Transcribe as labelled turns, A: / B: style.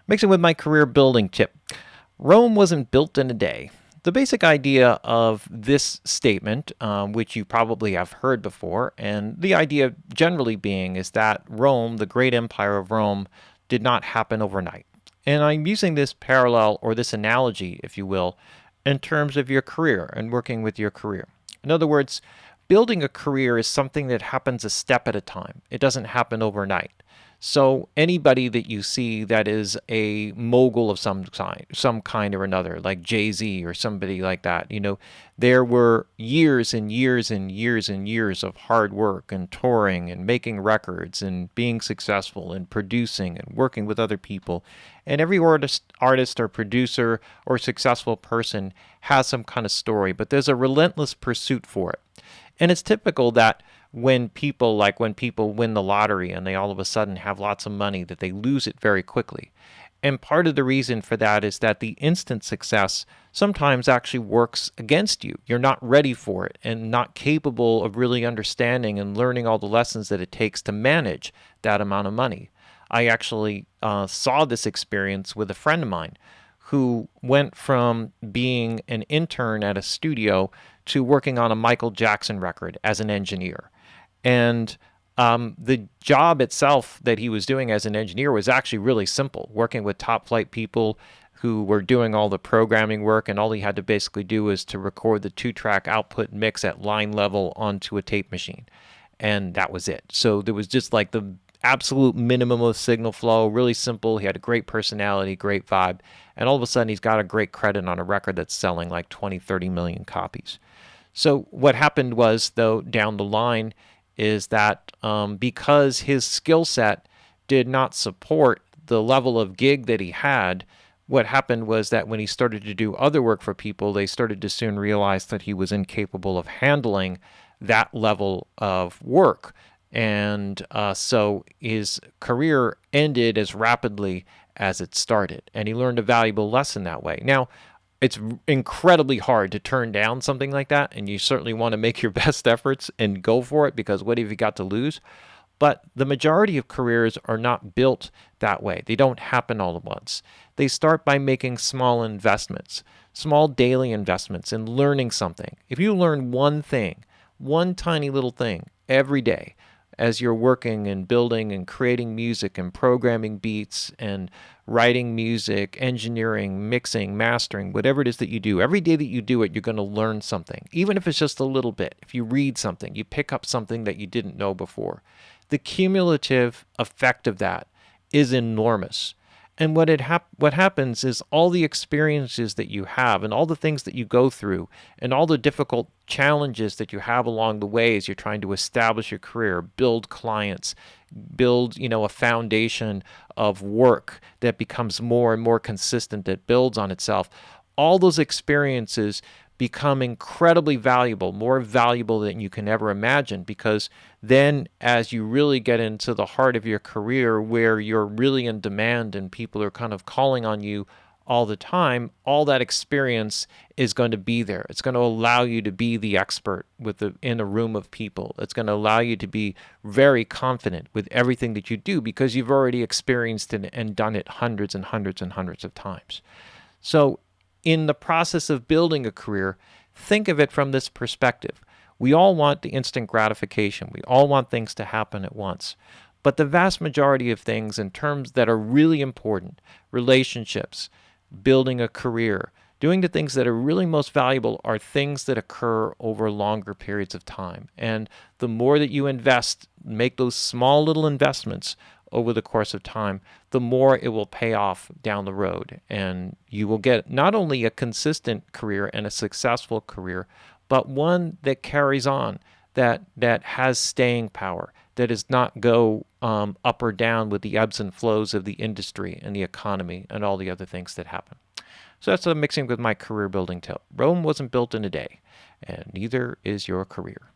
A: Mixing with my career building tip. Rome wasn't built in a day. The basic idea of this statement, which you probably have heard before, and the idea generally being is that Rome, the great empire of Rome, did not happen overnight. And I'm using this parallel or this analogy, if you will, in terms of your career and working with your career. In other words, building a career is something that happens a step at a time. It doesn't happen overnight. So anybody that you see that is a mogul of some kind or another, like Jay-Z or somebody like that, there were years and years and years and years of hard work and touring and making records and being successful and producing and working with other people. And every artist or producer or successful person has some kind of story, but there's a relentless pursuit for it. And it's typical that when people win the lottery and they all of a sudden have lots of money, that they lose it very quickly. And part of the reason for that is that the instant success sometimes actually works against you. You're not ready for it and not capable of really understanding and learning all the lessons that it takes to manage that amount of money. I actually saw this experience with a friend of mine who went from being an intern at a studio to working on a Michael Jackson record as an engineer. And the job itself that he was doing as an engineer was actually really simple, working with top flight people who were doing all the programming work, and all he had to basically do was to record the 2-track output mix at line level onto a tape machine. And that was it. So there was just like the absolute minimum of signal flow, really simple. He had a great personality, great vibe. And all of a sudden, he's got a great credit on a record that's selling like 20, 30 million copies. So what happened was, though, down the line, is that because his skill set did not support the level of gig that he had, what happened was that when he started to do other work for people, they started to soon realize that he was incapable of handling that level of work. And so his career ended as rapidly as it started, and he learned a valuable lesson that way. Now, it's incredibly hard to turn down something like that, and you certainly want to make your best efforts and go for it, because what have you got to lose? But the majority of careers are not built that way. They don't happen all at once. They start by making small investments, small daily investments in learning something. If you learn one thing, one tiny little thing every day, as you're working and building and creating music and programming beats and writing music, engineering, mixing, mastering, whatever it is that you do, every day that you do it, you're going to learn something, even if it's just a little bit. If you read something, you pick up something that you didn't know before. The cumulative effect of that is enormous. And what happens is all the experiences that you have and all the things that you go through and all the difficult challenges that you have along the way as you're trying to establish your career, build clients, build, a foundation of work that becomes more and more consistent, that builds on itself. All those experiences become incredibly valuable, more valuable than you can ever imagine, because then as you really get into the heart of your career where you're really in demand and people are kind of calling on you all the time, all that experience is going to be there. It's going to allow you to be the expert in a room of people. It's going to allow you to be very confident with everything that you do because you've already experienced it and done it hundreds and hundreds and hundreds of times. So in the process of building a career, think of it from this perspective. We all want the instant gratification. We all want things to happen at once. But the vast majority of things in terms that are really important, relationships, building a career, doing the things that are really most valuable are things that occur over longer periods of time. And the more that you invest, make those small little investments over the course of time, the more it will pay off down the road. And you will get not only a consistent career and a successful career, but one that carries on, that has staying power, that does not go up or down with the ebbs and flows of the industry and the economy and all the other things that happen. So that's a mixing with my career building tip. Rome wasn't built in a day, and neither is your career.